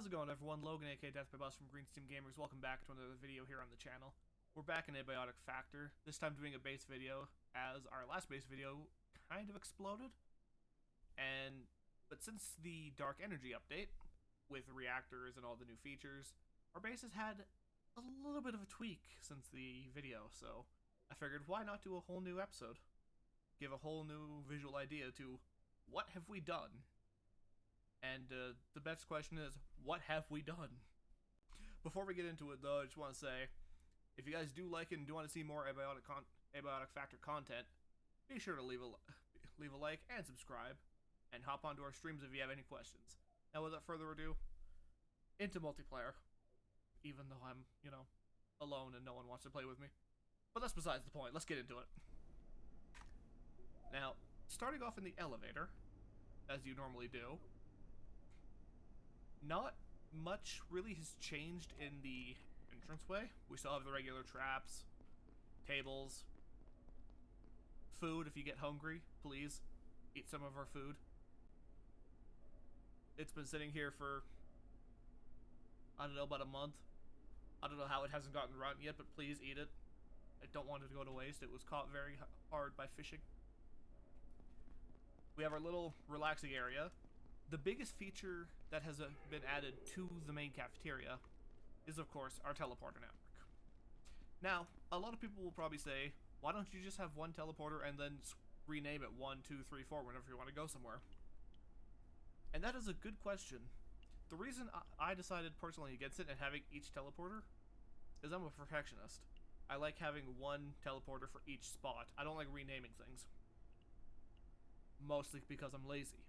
How's it going, everyone? Logan, aka Death by Bus from Green Steam Gamers. Welcome back to another video here on the channel. We're back in Abiotic Factor, this time doing a base video, as our last base video kind of exploded. But since the Dark Energy update, with reactors and all the new features, our base has had a little bit of a tweak since the video, so I figured why not do a whole new episode? Give a whole new visual idea to what have we done? And the best question is, what have we done? Before we get into it, though, I just want to say, if you guys do like it and do want to see more Abiotic Factor content, be sure to leave a like and subscribe, and hop onto our streams if you have any questions. Now, without further ado, into multiplayer. Even though I'm, alone and no one wants to play with me. But that's besides the point. Let's get into it. Now, starting off in the elevator, as you normally do, not much really has changed in the entranceway. We still have the regular traps, tables, food. If you get hungry, please eat some of our food. It's been sitting here for, I don't know, about a month. I don't know how it hasn't gotten rotten yet, but please eat it. I don't want it to go to waste. It was caught very hard by fishing. We have our little relaxing area. The biggest feature that has been added to the main cafeteria is, of course, our teleporter network. Now, a lot of people will probably say, why don't you just have one teleporter and then rename it 1, 2, 3, 4 whenever you want to go somewhere? And that is a good question. The reason I decided personally against it and having each teleporter is I'm a perfectionist. I like having one teleporter for each spot. I don't like renaming things. Mostly because I'm lazy.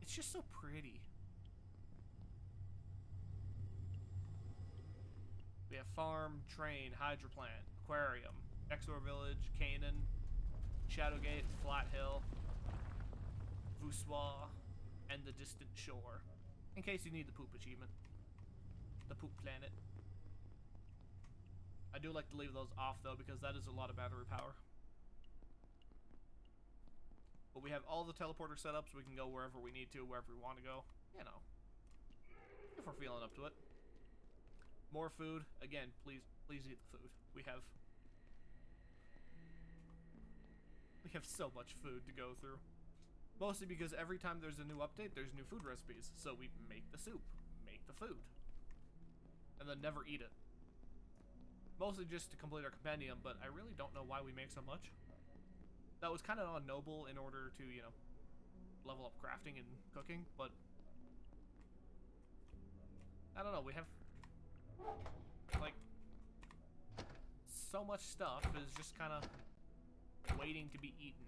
It's just so pretty. We have farm, train, hydroplant, aquarium, Exor Village, Canaan, Shadowgate, Flat Hill, Voussois, and the Distant Shore. In case you need the poop achievement. The poop planet. I do like to leave those off though, because that is a lot of battery power. But we have all the teleporter set up so we can go wherever we need to, wherever we want to go. If we're feeling up to it. More food. Again, please eat the food. We have so much food to go through. Mostly because every time there's a new update, there's new food recipes. So we make the soup, make the food, and then never eat it. Mostly just to complete our compendium, but I really don't know why we make so much. That was kind of non-noble in order to, level up crafting and cooking, but I don't know, we have, like, so much stuff is just kind of waiting to be eaten.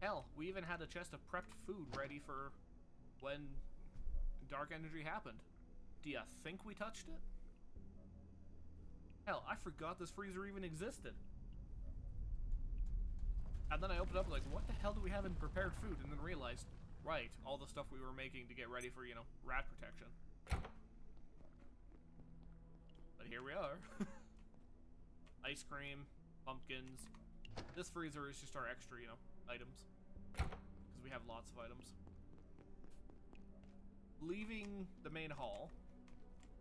Hell, we even had a chest of prepped food ready for when Dark Energy happened. Do you think we touched it? Hell, I forgot this freezer even existed. And then I opened up like, what the hell do we have in prepared food? And then realized, right, all the stuff we were making to get ready for, rat protection. But here we are. Ice cream, pumpkins. This freezer is just our extra, items. Because we have lots of items. Leaving the main hall,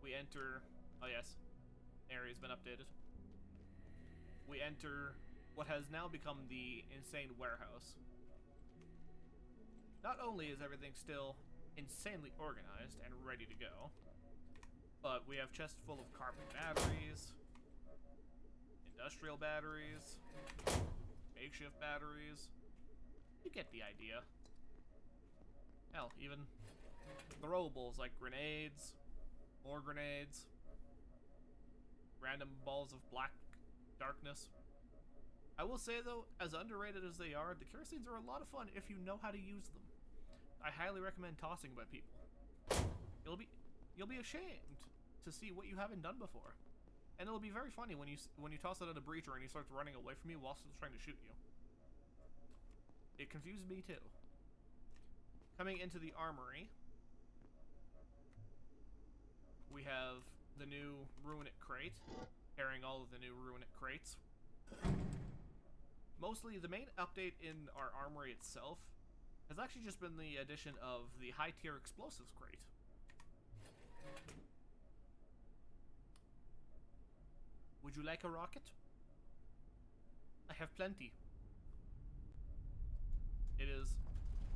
we enter, oh yes, area's been updated. We enter what has now become the insane warehouse. Not only is everything still insanely organized and ready to go, but we have chests full of carbon batteries, industrial batteries, makeshift batteries. You get the idea. Hell, even throwables like grenades, more grenades, random balls of black darkness. I will say though, as underrated as they are, the kerosene are a lot of fun if you know how to use them. I highly recommend tossing them at people. You'll be ashamed to see what you haven't done before, and it'll be very funny when you toss it at a breacher and he starts running away from you while still trying to shoot you. It confused me too. Coming into the armory, we have the new Ruinate crate, carrying all of the new Ruinate crates. Mostly, the main update in our armory itself has actually just been the addition of the high-tier explosives crate. Would you like a rocket? I have plenty. It is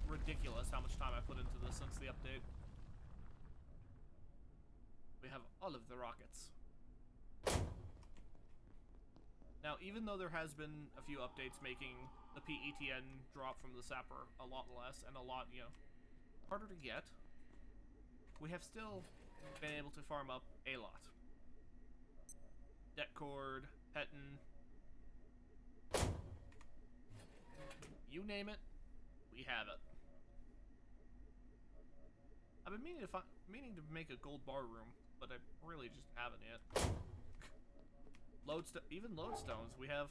ridiculous how much time I put into this since the update. We have all of the rockets. Now, even though there has been a few updates making the PETN drop from the sapper a lot less and a lot, you know, harder to get, we have still been able to farm up a lot. Det cord, Petin, you name it, we have it. I've been meaning to make a gold bar room, but I really just haven't yet. Even lodestones, we have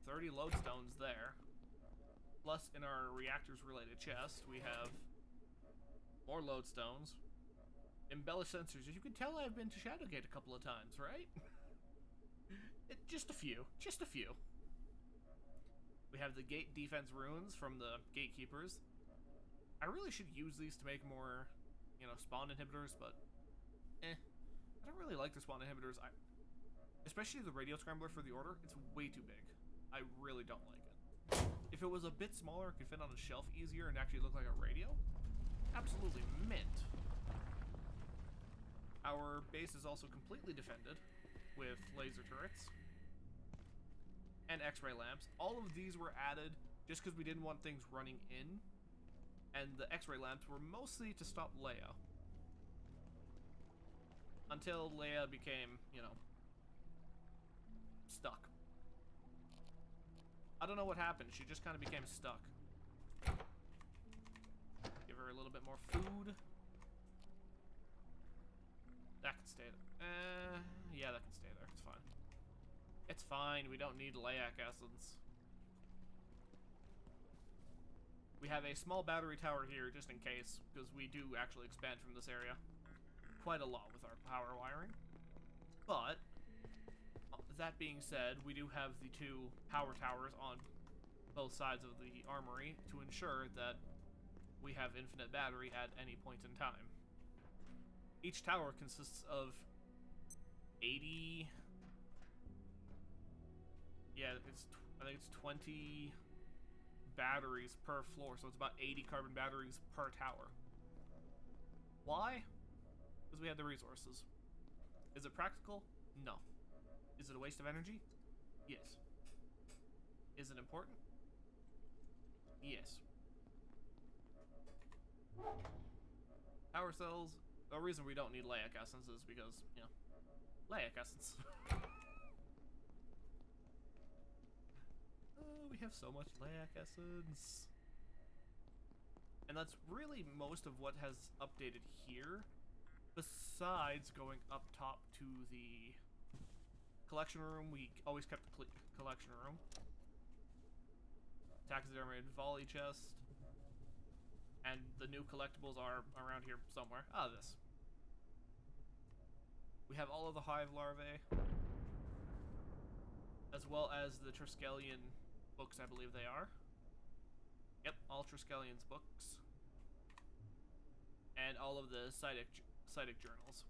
30 lodestones there. Plus, in our reactors related chest, we have more lodestones. Embellished sensors. As you can tell, I've been to Shadowgate a couple of times, right? Just a few. Just a few. We have the gate defense runes from the gatekeepers. I really should use these to make more, you know, spawn inhibitors, but I don't really like the spawn inhibitors. Especially the radio scrambler for the order, it's way too big. I really don't like it. If it was a bit smaller, it could fit on a shelf easier and actually look like a radio, absolutely mint. Our base is also completely defended with laser turrets and X-ray lamps. All of these were added just because we didn't want things running in, and the X-ray lamps were mostly to stop Leia. Until Leia became, you know, stuck. I don't know what happened. She just kind of became stuck. Give her a little bit more food. That can stay there. Yeah, that can stay there. It's fine. It's fine. We don't need Leiac essence. We have a small battery tower here just in case, because we do actually expand from this area quite a lot with our power wiring. But that being said, we do have the two power towers on both sides of the armory to ensure that we have infinite battery at any point in time. Each tower consists of 80... Yeah, I think it's 20 batteries per floor, so it's about 80 carbon batteries per tower. Why? Because we have the resources. Is it practical? No. Is it a waste of energy? Yes. Is it important? Yes. Power cells. The reason we don't need Leiac essence is because, you know, Leiac essence. Oh, we have so much Leiac essence. And that's really most of what has updated here, besides going up top to the collection room. We always kept the collection room. Taxidermy volley chest. And the new collectibles are around here somewhere. Ah, this. We have all of the hive larvae, as well as the Triskelion books, I believe they are. Yep, all Triskellion's books. And all of the Psychic journals.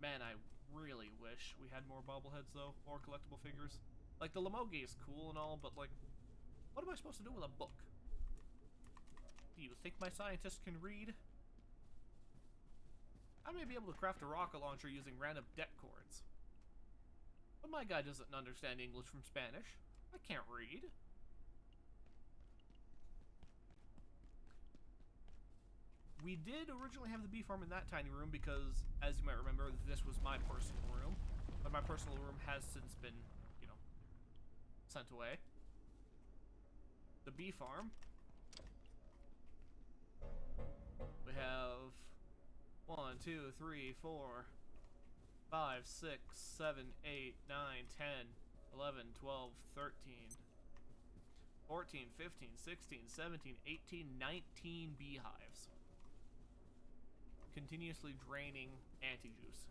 Man, I really wish we had more bobbleheads, though, or collectible figures. Like, the Lamogi is cool and all, but, like, what am I supposed to do with a book? Do you think my scientists can read? I may be able to craft a rocket launcher using random det cords. But my guy doesn't understand English from Spanish. I can't read. We did originally have the bee farm in that tiny room because, as you might remember, this was my personal room. But my personal room has since been, you know, sent away. The bee farm. We have 1, 2, 3, 4, 5, 6, 7, 8, 9, 10, 11, 12, 13, 14, 15, 16, 17, 18, 19 beehives. Continuously draining anti-juice.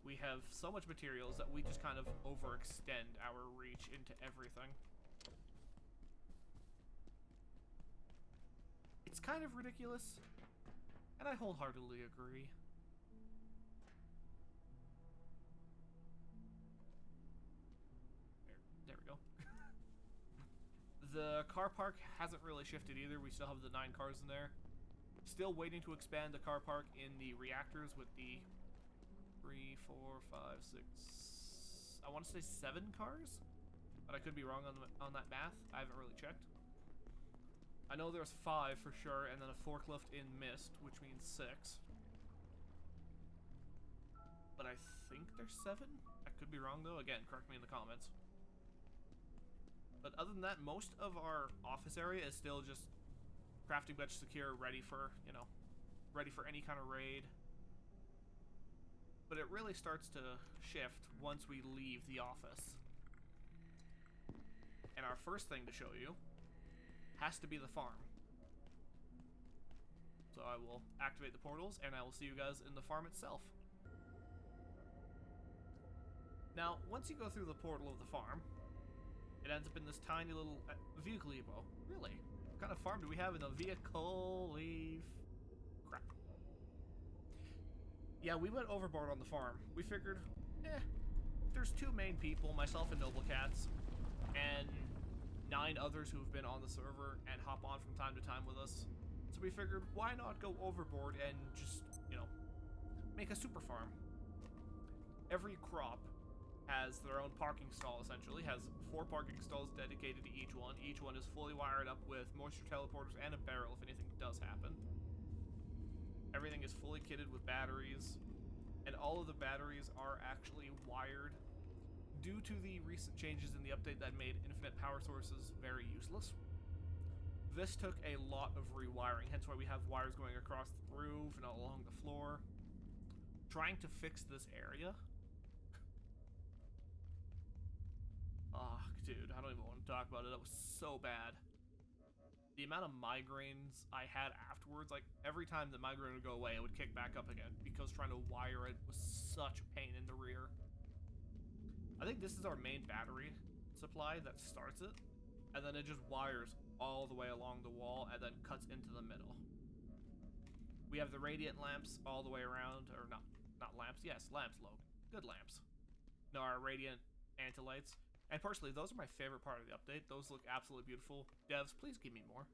We have so much materials that we just kind of overextend our reach into everything. It's kind of ridiculous, and I wholeheartedly agree. There we go. The car park hasn't really shifted either. We still have the 9 cars in there. Still waiting to expand the car park in the reactors with the 3, 4, 5, 6... I want to say 7 cars? But I could be wrong on that math. I haven't really checked. I know there's 5 for sure, and then a forklift in mist, which means 6. But I think there's 7? I could be wrong though. Again, correct me in the comments. But other than that, most of our office area is still just crafting bench secure, ready for, you know, ready for any kind of raid. But it really starts to shift once we leave the office. And our first thing to show you has to be the farm. So I will activate the portals and I will see you guys in the farm itself. Now, once you go through the portal of the farm, it ends up in this tiny little vehicle depot. Really? What kind of farm do we have in the vehicle? Crap. Yeah, we went overboard on the farm. We figured, there's 2 main people, myself and Noble Cats, and 9 others who have been on the server and hop on from time to time with us. So we figured, why not go overboard and just, you know, make a super farm? Every crop has their own parking stall, essentially. Has 4 parking stalls dedicated to each one. Each one is fully wired up with moisture teleporters and a barrel if anything does happen. Everything is fully kitted with batteries, and all of the batteries are actually wired due to the recent changes in the update that made infinite power sources very useless. This took a lot of rewiring, hence why we have wires going across the roof and all along the floor. Trying to fix this area. Dude, I don't even want to talk about it. That was so bad. The amount of migraines I had afterwards, like every time the migraine would go away, it would kick back up again because trying to wire it was such a pain in the rear. I think this is our main battery supply that starts it, and then it just wires all the way along the wall and then cuts into the middle. We have the radiant lamps all the way around, or not lamps, yes, lamps, Logan. Good lamps. No, our radiant antilights. And personally, those are my favorite part of the update. Those look absolutely beautiful. Devs, please give me more.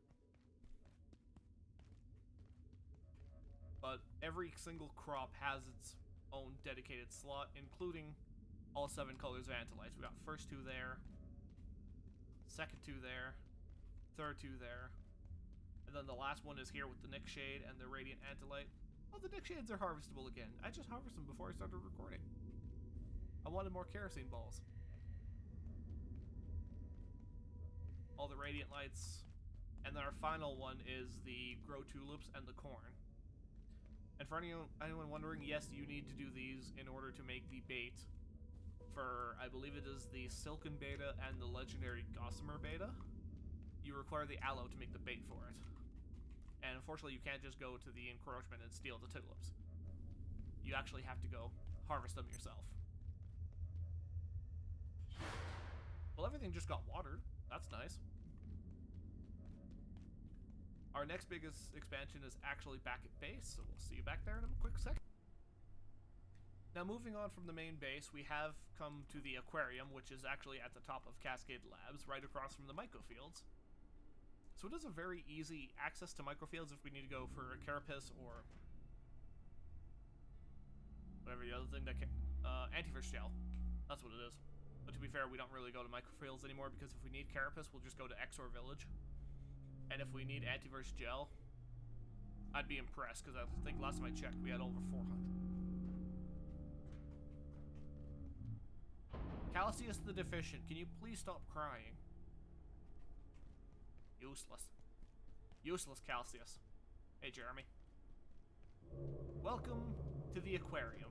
But every single crop has its own dedicated slot, including all 7 colors of antilights. We got first 2 there, second 2 there, third 2 there, and then the last one is here with the Nick Shade and the Radiant Antilight. Oh, the Nick Shades are harvestable again. I just harvested them before I started recording. I wanted more kerosene balls. All the radiant lights, and then our final one is the grow tulips and the corn. And for anyone wondering, yes, you need to do these in order to make the bait for, I believe it is the Silken Beta and the Legendary Gossamer Beta. You require the aloe to make the bait for it. And unfortunately, you can't just go to the encroachment and steal the tulips. You actually have to go harvest them yourself. Well, everything just got watered. That's nice. Our next biggest expansion is actually back at base, so we'll see you back there in a quick second. Now, moving on from the main base, we have come to the Aquarium, which is actually at the top of Cascade Labs, right across from the microfields. So it is a very easy access to microfields if we need to go for a carapace or whatever the other thing that can... antivirus gel. That's what it is. But to be fair, we don't really go to microfields anymore because if we need carapace, we'll just go to Exor Village. And if we need antivirus gel, I'd be impressed because I think last time I checked, we had over 400. Calcius the Deficient, can you please stop crying? Useless. Useless Calcius. Hey, Jeremy. Welcome to the Aquarium.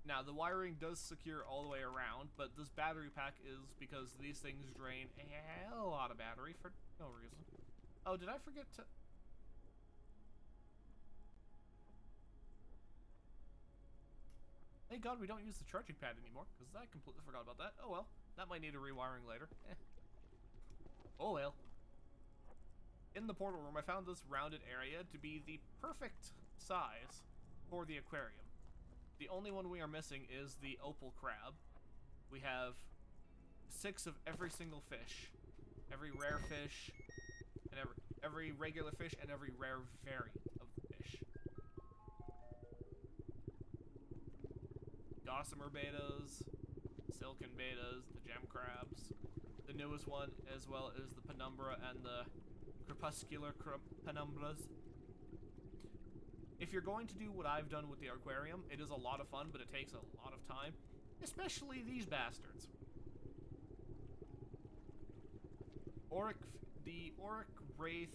Now, the wiring does secure all the way around, but this battery pack is because these things drain a hell lot of battery for no reason. Oh, did I forget to... Thank God we don't use the charging pad anymore, because I completely forgot about that. Oh well, that might need a rewiring later. Oh well. In the portal room, I found this rounded area to be the perfect size for the aquarium. The only one we are missing is the opal crab. We have 6 of every single fish. Every rare fish, and every regular fish, and every rare variant of the fish. Gossamer betas, silken betas, the gem crabs, the newest one, as well as the penumbra and the crepuscular penumbras. If you're going to do what I've done with the aquarium, it is a lot of fun, but it takes a lot of time, especially these bastards. The Auric Wraith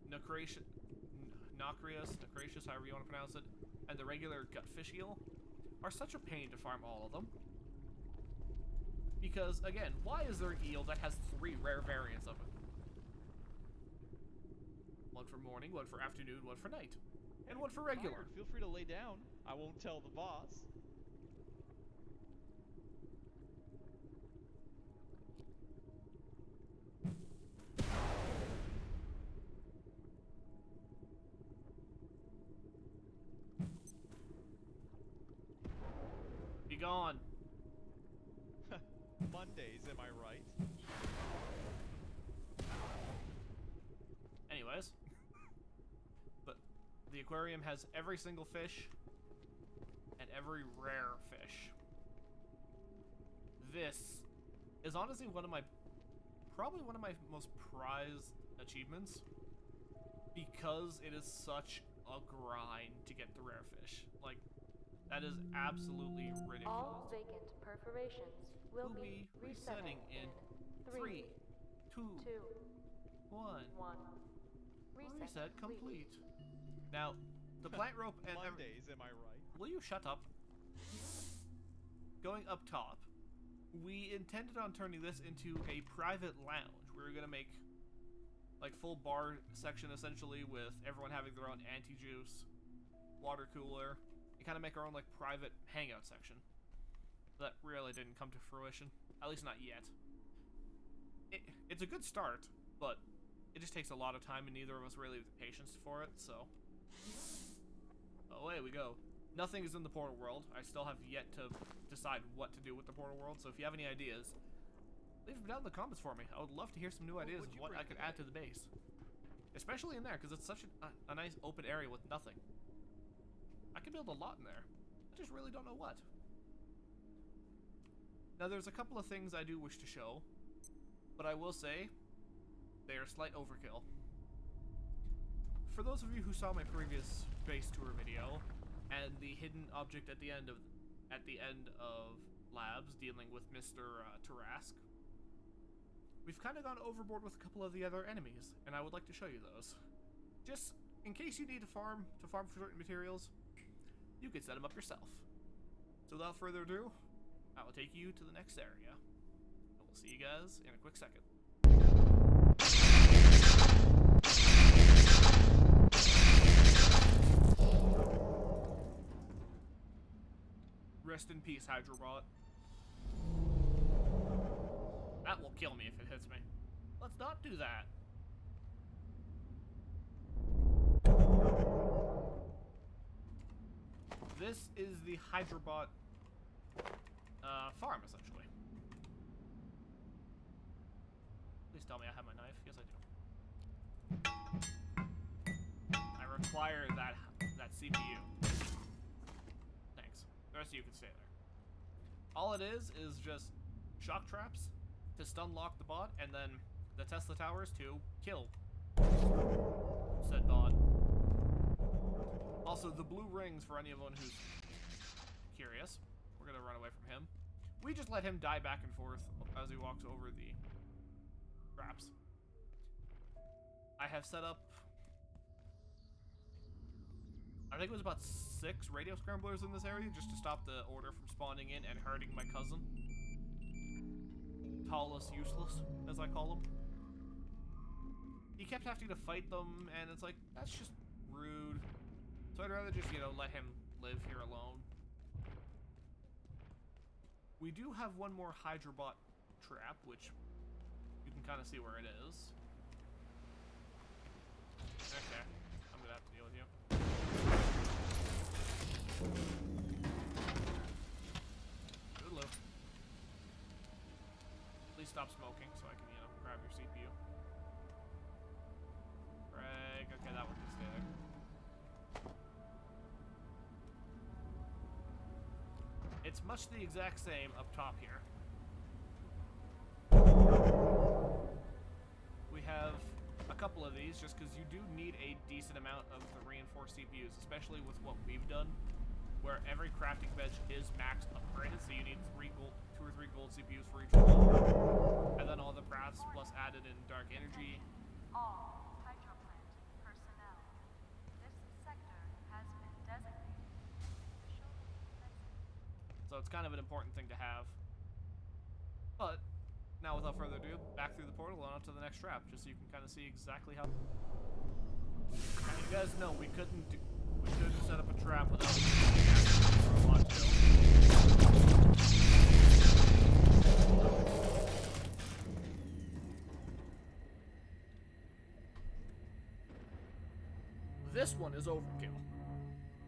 Nacraceus, however you want to pronounce it, and the regular Gutfish eel are such a pain to farm all of them. Because, again, why is there an eel that has 3 rare variants of it? One for morning, one for afternoon, one for night. And one for regular. Feel free to lay down. I won't tell the boss. Be gone. Mondays, am I right? Anyways. But the aquarium has every single fish and every rare fish. This is honestly probably one of my most prized achievements, because it is such a grind to get the rare fish. Like, that is absolutely ridiculous. All vacant perforations will be resetting in 3, 2, 1. Reset complete. Now, the plant rope and Mondays, am I right? Will you shut up? Going up top, we intended on turning this into a private lounge. We were gonna make like full bar section essentially, with everyone having their own anti-juice, water cooler, and kind of make our own like private hangout section. That really didn't come to fruition, at least not yet. It's a good start, but it just takes a lot of time, and neither of us really have the patience for it, so. Away we go. Nothing is in the portal world. I still have yet to decide what to do with the portal world, so if you have any ideas, leave them down in the comments for me. I would love to hear some new ideas of what I could add to the base. Especially in there, because it's such a nice open area with nothing. I could build a lot in there. I just really don't know what. Now, there's a couple of things I do wish to show, but I will say they are slight overkill. For those of you who saw my previous base tour video and the hidden object at the end of labs dealing with Mr. Tarask, we've kind of gone overboard with a couple of the other enemies, and I would like to show you those. Just in case you need to farm for certain materials, you can set them up yourself. So without further ado, I will take you to the next area. I will see you guys in a quick second. Rest in peace, Hydrobot. That will kill me if it hits me. Let's not do that. This is the Hydrobot farm, essentially. Please tell me I have my knife. Yes, I do. I require that CPU. Thanks. The rest of you can stay there. All it is just shock traps to stun lock the bot, and then the Tesla towers to kill said bot. Also, the blue rings, for anyone who's curious, we're gonna run away from him. We just let him die back and forth as he walks over the traps. I have set up, I think it was about 6 radio scramblers in this area just to stop the order from spawning in and hurting my cousin. Tallest useless, as I call him. He kept having to fight them, and it's like, that's just rude. So I'd rather just, you know, let him live here alone. We do have one more Hydrobot trap, which you can kind of see where it is. Okay, I'm gonna have to deal with you. Toodaloo. Please stop smoking so I can, you know, grab your CPU. Greg, okay, that one can stay there. It's much the exact same up top here. We have a couple of these just because you do need a decent amount of the reinforced CPUs, especially with what we've done, where every crafting bench is max upgraded, so you need 2 or 3 gold CPUs for each one. And then all the crafts plus added in dark energy. All hydro plant personnel. This sector has been designated official defensive. So it's kind of an important thing to have. But now, without further ado, back through the portal and on to the next trap, just so you can kind of see exactly how. Now, you guys know we couldn't set up a trap without a lot to. This one is overkill.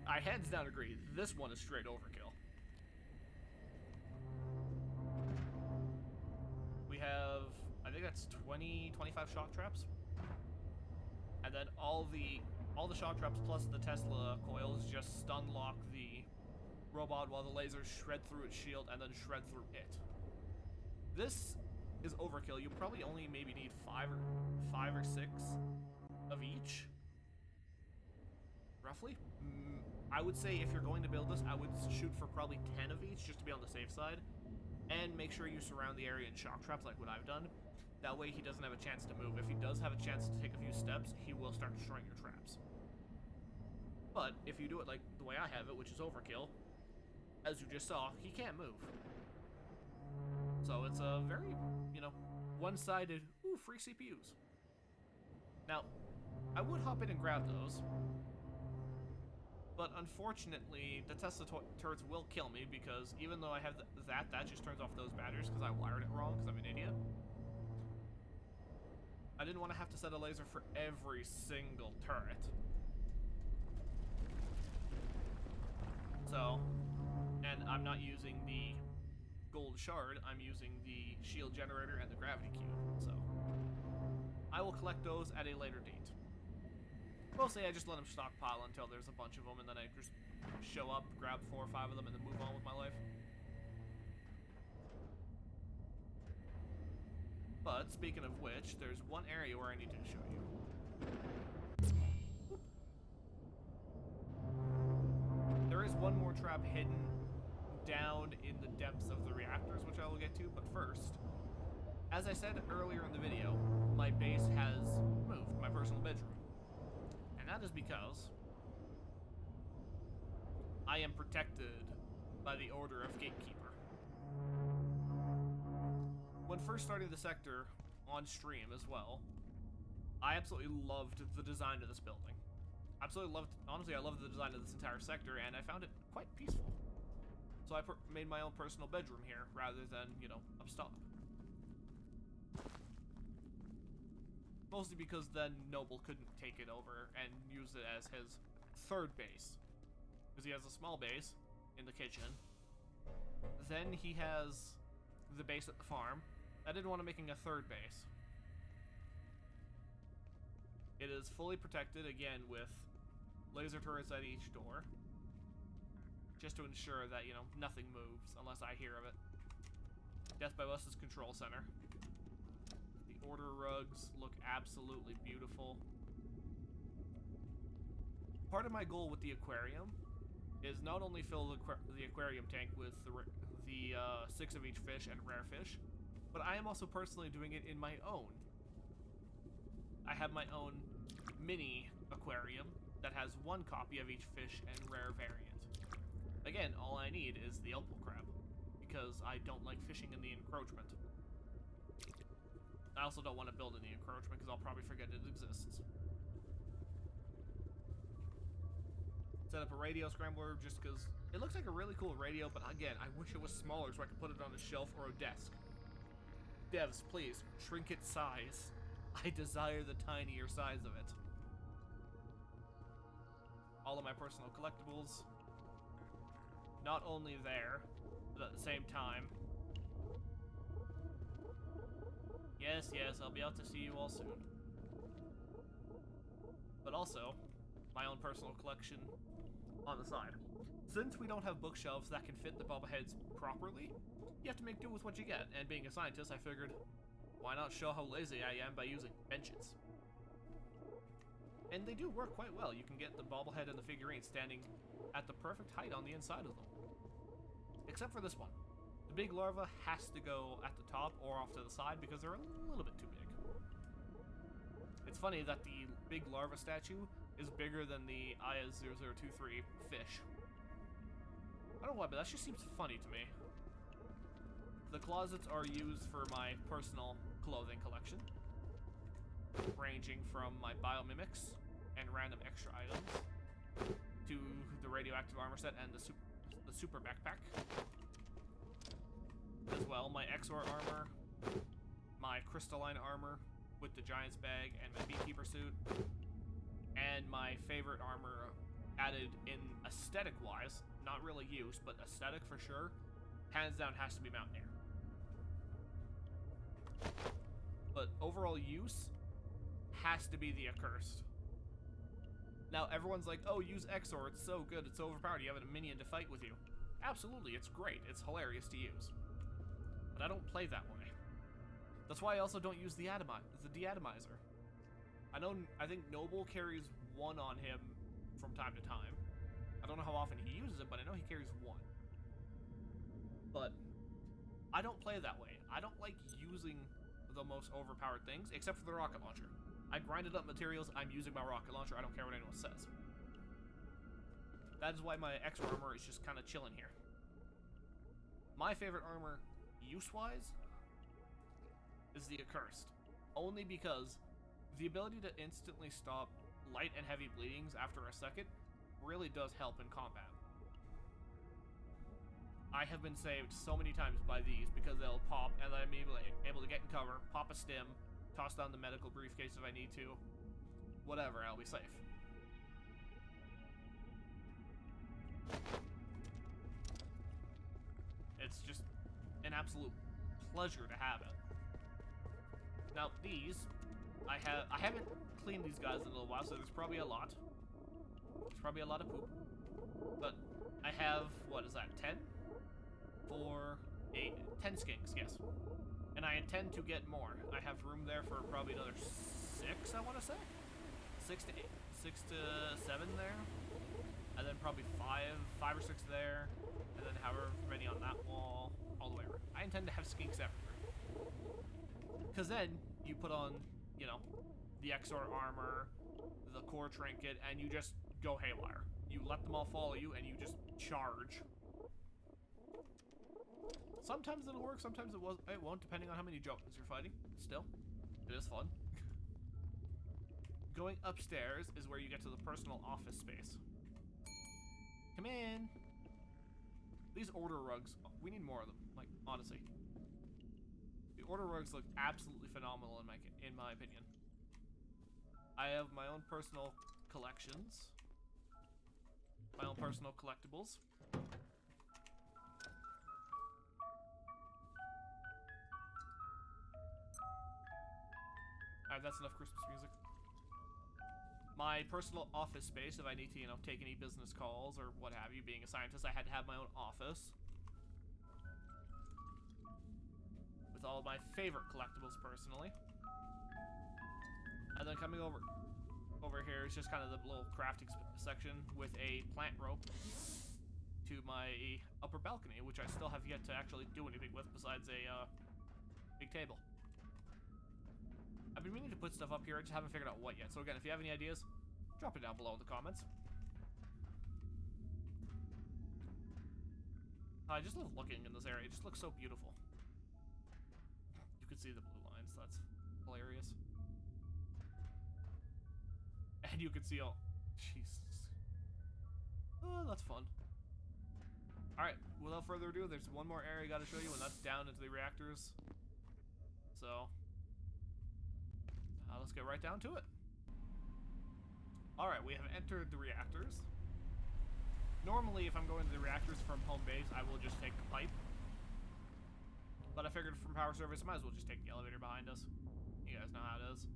I hands down agree. This one is straight overkill. We have, I think that's 25 shock traps. And then all the shock traps plus the Tesla coils just stun lock the robot while the lasers shred through its shield and then shred through it. This is overkill. You probably only maybe need 5 or 6 of each. Roughly. I would say if you're going to build this, I would shoot for probably 10 of each just to be on the safe side. And make sure you surround the area in shock traps like what I've done. That way he doesn't have a chance to move. If he does have a chance to take a few steps, he will start destroying your traps. But if you do it like the way I have it, which is overkill, as you just saw, he can't move. So it's a very, you know, one-sided, ooh, free CPUs. Now, I would hop in and grab those. But unfortunately, the Tesla turrets will kill me because even though I have that just turns off those batteries because I wired it wrong because I'm an idiot. I didn't want to have to set a laser for every single turret. So, and I'm not using the gold shard, I'm using the shield generator and the gravity cube. So, I will collect those at a later date. Mostly I just let them stockpile until there's a bunch of them, and then I just show up, grab 4 or 5 of them, and then move on with my life. But, speaking of which, there's one area where I need to show you. There is one more trap hidden down in the depths of the reactors, which I will get to, but first, as I said earlier in the video, my base has moved, my personal bedroom. That is because I am protected by the Order of Gatekeeper. When first starting the sector on stream as well, I absolutely loved the design of this building. Absolutely loved, honestly, I loved the design of this entire sector, and I found it quite peaceful. So I made my own personal bedroom here rather than, you know, up top. Mostly because then Noble couldn't take it over and use it as his third base. Because he has a small base in the kitchen. Then he has the base at the farm. I didn't want to making a third base. It is fully protected, again, with laser turrets at each door. Just to ensure that, you know, nothing moves unless I hear of it. Death by Bus's control center. Order rugs look absolutely beautiful. Part of my goal with the aquarium is not only fill the aquarium tank with the 6 of each fish and rare fish, but I am also personally doing it in my own. I have my own mini aquarium that has 1 copy of each fish and rare variant. Again, all I need is the Elpo crab, because I don't like fishing in the encroachment. I also don't want to build in the encroachment because I'll probably forget it exists. Set up a radio scrambler just because it looks like a really cool radio, but again, I wish it was smaller so I could put it on a shelf or a desk. Devs, please, shrink its size. I desire the tinier size of it. All of my personal collectibles. Not only there, but at the same time. Yes, I'll be out to see you all soon. But also, my own personal collection on the side. Since we don't have bookshelves that can fit the bobbleheads properly, you have to make do with what you get, and being a scientist, I figured, why not show how lazy I am by using benches? And they do work quite well. You can get the bobblehead and the figurine standing at the perfect height on the inside of them. Except for this one. The big larva has to go at the top or off to the side because they're a little bit too big. It's funny that the big larva statue is bigger than the IS-0023 fish. I don't know why, but that just seems funny to me. The closets are used for my personal clothing collection, ranging from my biomimics and random extra items to the radioactive armor set and the super backpack. As well, my Exor armor, my crystalline armor with the giant's bag and my beekeeper suit, and my favorite armor added in aesthetic-wise, not really use, but aesthetic for sure, hands down has to be Mountaineer. But overall use has to be the Accursed. Now everyone's like, oh, use Exor, it's so good, it's so overpowered, you have a minion to fight with you. Absolutely, it's great, it's hilarious to use. But I don't play that way. That's why I also don't use the deatomizer. I think Noble carries one on him from time to time. I don't know how often he uses it, but I know he carries one. But I don't play that way. I don't like using the most overpowered things, except for the rocket launcher. I grinded up materials, I'm using my rocket launcher, I don't care what anyone says. That is why my extra armor is just kind of chilling here. My favorite armor, use-wise, is the Accursed. Only because the ability to instantly stop light and heavy bleedings after a second really does help in combat. I have been saved so many times by these because they'll pop and then I'm able to get in cover, pop a stim, toss down the medical briefcase if I need to. Whatever, I'll be safe. It's just an absolute pleasure to have it. Now these, I haven't cleaned these guys in a little while, so there's probably a lot. There's probably a lot of poop. But I have, what is that, 10? 4, 8, 10 skinks, yes. And I intend to get more. I have room there for probably another 6, I want to say? 6 to 8, 6 to 7 there. And then probably 5 or 6 there. And then however many on that wall, all the way around. I intend to have skinks everywhere. Because then you put on, you know, the Exor armor, the core trinket, and you just go haywire. You let them all follow you, and you just charge. Sometimes it'll work, sometimes it won't, depending on how many Jotuns you're fighting. Still, it is fun. Going upstairs is where you get to the personal office space. Come in. These order rugs, we need more of them, like, honestly. The order rugs look absolutely phenomenal in my opinion. I have my own personal collections. My own personal collectibles. Alright, that's enough Christmas music. My personal office space, if I need to, you know, take any business calls or what have you. Being a scientist, I had to have my own office. With all of my favorite collectibles, personally. And then coming over here is just kind of the little crafting section with a plant rope to my upper balcony, which I still have yet to actually do anything with besides a big table. I've been meaning to put stuff up here, I just haven't figured out what yet. So again, if you have any ideas, drop it down below in the comments. I just love looking in this area, it just looks so beautiful. You can see the blue lines, that's hilarious. And you can see all... Jesus. Oh, that's fun. Alright, without further ado, there's one more area I gotta show you, and that's down into the reactors. So, let's get right down to it. Alright, we have entered the reactors. Normally, if I'm going to the reactors from home base, I will just take the pipe. But I figured from power service, I might as well just take the elevator behind us. You guys know how it is.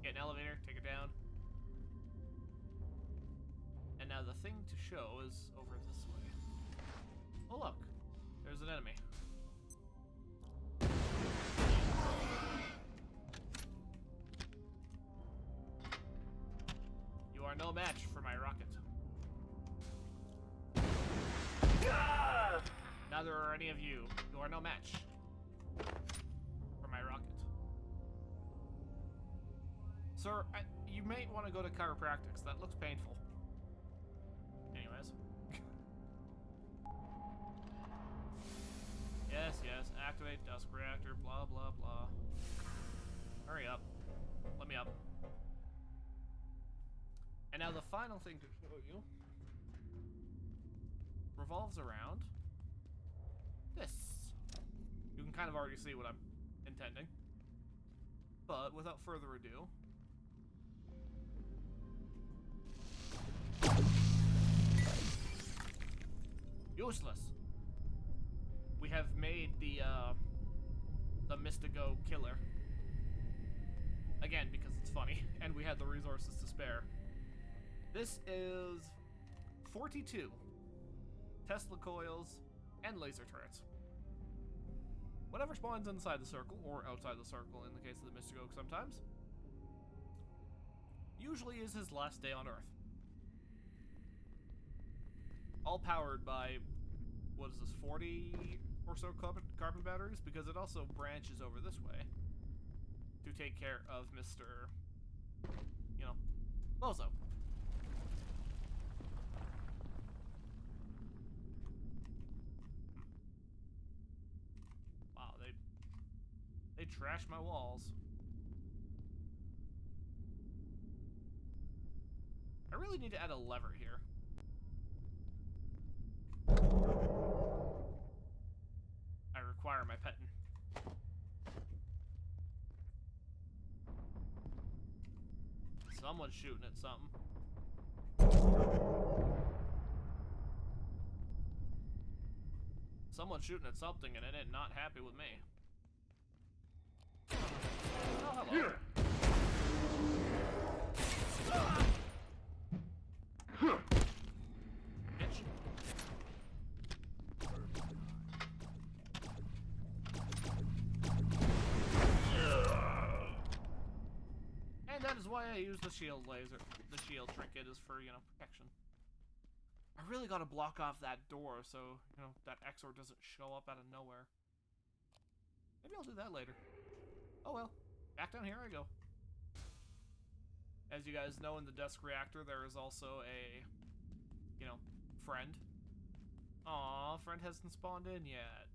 Get an elevator, take it down. And now the thing to show is over this way. Oh look, there's an enemy. You are no match for my rocket. Neither are any of you. You are no match for my rocket. Sir, you may want to go to chiropractics. That looks painful. Anyways. Yes, activate dusk reactor, blah, blah, blah. Hurry up. Let me up. And now the final thing to show you revolves around this. You can kind of already see what I'm intending. But without further ado, useless. We have made the Mystigo killer. Again, because it's funny, and we had the resources to spare. This is 42 Tesla coils and laser turrets. Whatever spawns inside the circle, or outside the circle in the case of the Mystigo sometimes, usually is his last day on Earth. All powered by, what is this, 40 or so carbon batteries? Because it also branches over this way to take care of Mr., you know, Bozo. Wow, they trashed my walls. I really need to add a lever here. I require my petting. Someone's shooting at something. Someone's shooting at something and it ain't not happy with me. Oh, hello. Bitch. And that is why I use the shield laser. The shield trinket is for, you know, protection. I really gotta block off that door so, you know, that Exor doesn't show up out of nowhere. Maybe I'll do that later. Oh well. Back down here I go. As you guys know, in the desk reactor, there is also a, you know, friend. Aww, friend hasn't spawned in yet.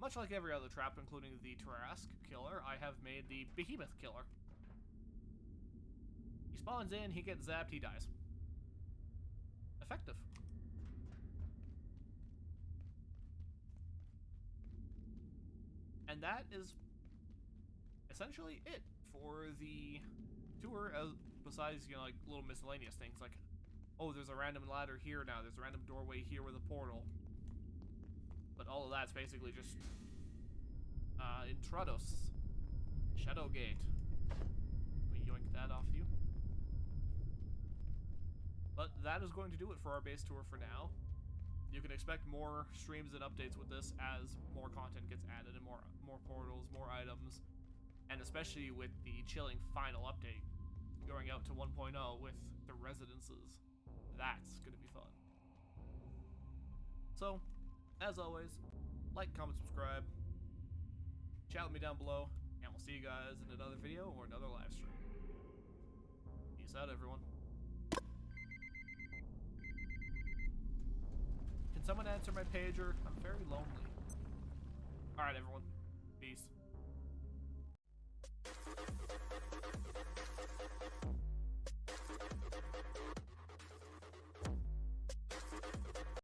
Much like every other trap, including the Tarrasque killer, I have made the Behemoth killer. He spawns in, he gets zapped, he dies. Effective. And that is essentially it for the tour, besides, you know, like little miscellaneous things like, oh, there's a random ladder here now, there's a random doorway here with a portal. But all of that's basically just Intrados. Shadowgate. Let me yoink that off you. But that is going to do it for our base tour for now. You can expect more streams and updates with this as more content gets added and more portals, more items, and especially with the chilling final update going out to 1.0 with the residences. That's going to be fun. So, as always, like, comment, subscribe, chat with me down below, and we'll see you guys in another video or another live stream. Peace out, everyone. Can someone answer my pager? I'm very lonely.